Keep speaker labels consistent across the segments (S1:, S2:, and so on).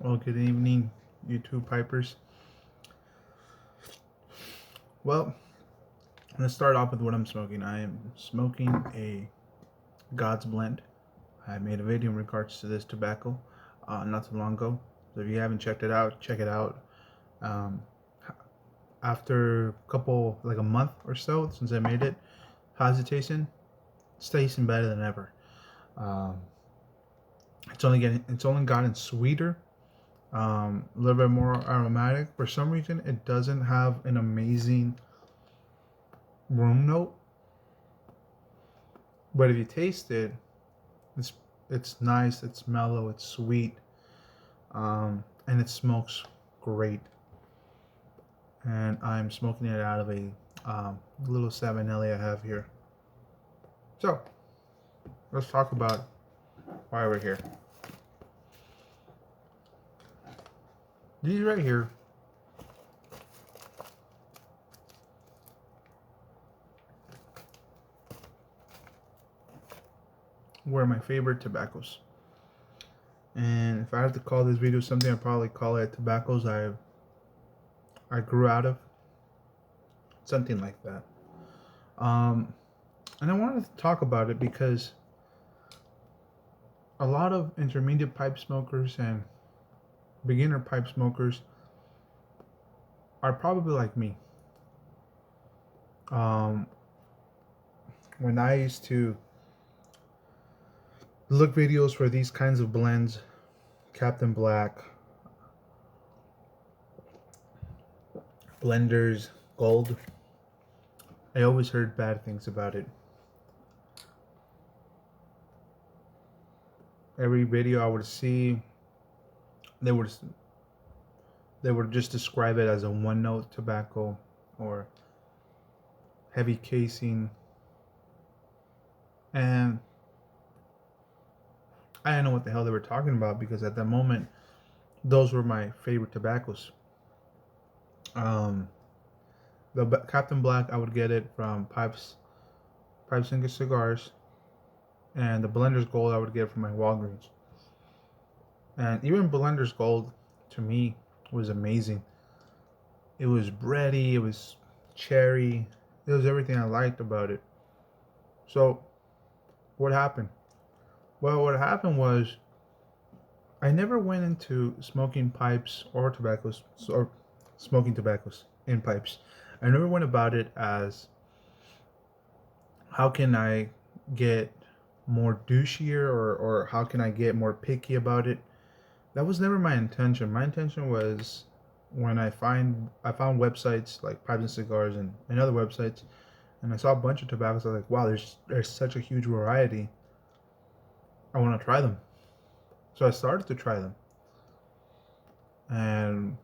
S1: Well, good evening, YouTube pipers. Well, let's start off with what I'm smoking. I am smoking a God's Blend. I made a video in regards to this tobacco not too long ago. So if you haven't checked it out, check it out. Um, after like a month or so since I made it, how's it tasting? It's tasting better than ever. Um, it's only gotten sweeter, a little bit more aromatic. For some reason, it doesn't have an amazing room note, but if you taste it, it's it's nice, it's mellow, it's sweet, and it smokes great. And I'm smoking it out of a little savinelli I have here. So let's talk about why we're here. These right here were my favorite tobaccos. And if I have to call this video something, I'd probably call it tobaccos I grew out of. Something like that. And I wanted to talk about it because a lot of intermediate pipe smokers and beginner pipe smokers are probably like me. When I used to look videos for these kinds of blends, Captain Black, Blenders, Gold, I always heard bad things about it. Every video I would see, they would just describe it as a one-note tobacco or heavy casing, and I didn't know what the hell they were talking about because at that moment, those were my favorite tobaccos. The Captain Black, I would get it from Pipes and Cigars, and the Blender's Gold I would get from my Walgreens. And even Blender's Gold, to me, was amazing. It was bready, it was cherry, it was everything I liked about it. So, what happened? Well, what happened was I never went into smoking pipes or tobaccos, or smoking tobaccos in pipes. I never went about it as how can I get more douchier or how can I get more picky about it. That was never my intention. My intention was when I found websites like Pipes and Cigars and other websites, and I saw a bunch of tobaccos. I was like, wow, there's such a huge variety. I want to try them. So I started to try them, and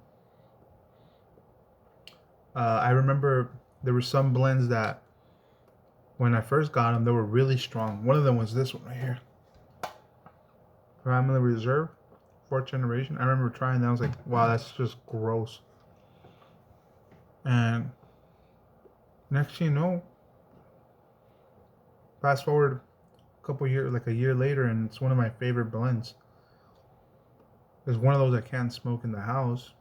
S1: I remember there were some blends that when I first got them, they were really strong. One of them was this one right here, Family Reserve, 4th generation. I remember trying that. I was like, wow, that's just gross. And next thing you know, fast forward a couple years, like a year later, and it's one of my favorite blends. It's one of those I can't smoke in the house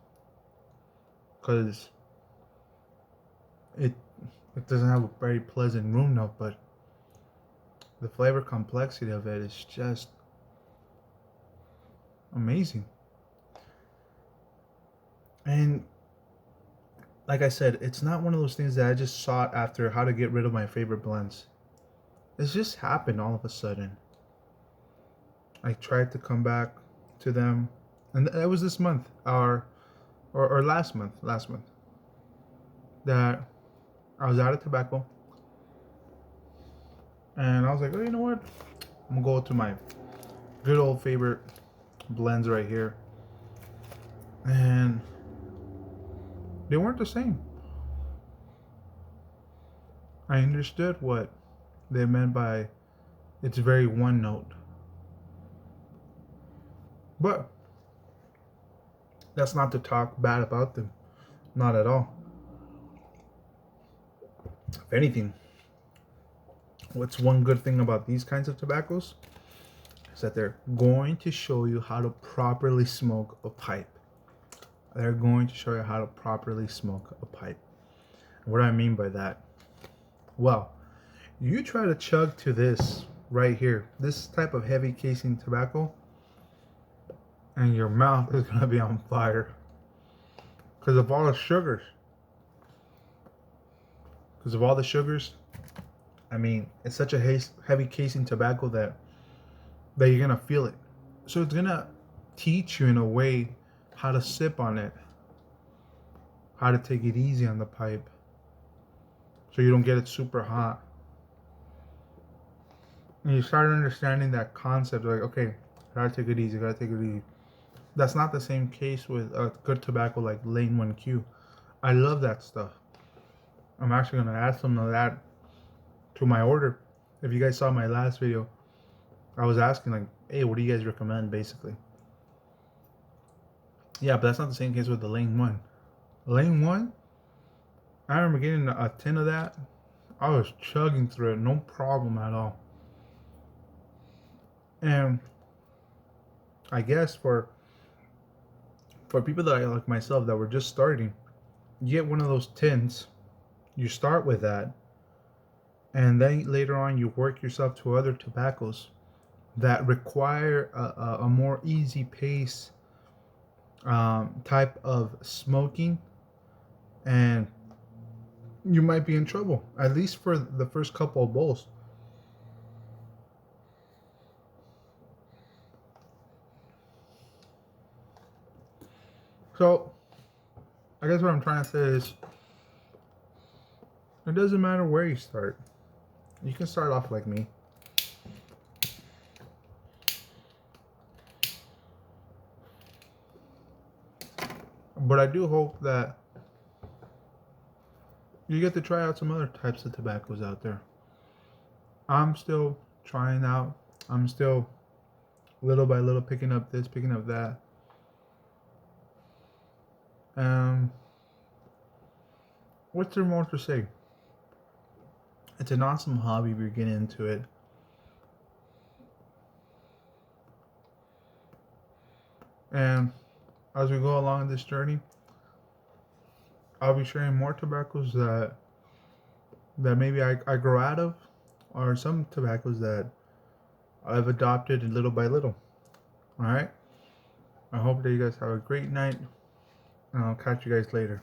S1: because it doesn't have a very pleasant room note, but the flavor complexity of it is just amazing. And like I said, it's not one of those things that I just sought after how to get rid of my favorite blends. It's just happened all of a sudden. I tried to come back to them, and that was this month, or last month, that I was out of tobacco, and I was like, oh, you know what? I'm gonna go to my good old favorite blends right here, and they weren't the same. I understood what they meant by it's very one note, but that's not to talk bad about them, not at all. If anything, what's one good thing about these kinds of tobaccos is that they're going to show you how to properly smoke a pipe. They're going to show you how to properly smoke a pipe. What do I mean by that? Well, you try to chug to this right here, this type of heavy casing tobacco, and your mouth is going to be on fire because of all the sugars. Because of all the sugars, I mean, it's such a heavy casing tobacco that you're going to feel it. So it's going to teach you in a way how to sip on it, how to take it easy on the pipe so you don't get it super hot. And you start understanding that concept, like, okay, gotta take it easy, gotta take it easy. That's not the same case with a good tobacco like Lane 1Q. I love that stuff. I'm actually gonna add some of that to my order. If you guys saw my last video, I was asking like, hey, what do you guys recommend, basically? Yeah, but that's not the same case with the Lane 1. Lane 1, I remember getting a tin of that. I was chugging through it, no problem at all. And I guess for people that are like myself that were just starting, you get one of those tins, you start with that, and then later on you work yourself to other tobaccos that require a more easy pace type of smoking, and you might be in trouble, at least for the first couple of bowls. So I guess what I'm trying to say is, it doesn't matter where you start. You can start off like me. But I do hope that you get to try out some other types of tobaccos out there. I'm still trying out. I'm still little by little picking up this, picking up that. What's there more to say? It's an awesome hobby if you're getting into it. And as we go along this journey, I'll be sharing more tobaccos that maybe I grow out of, or some tobaccos that I've adopted little by little. Alright? I hope that you guys have a great night, and I'll catch you guys later.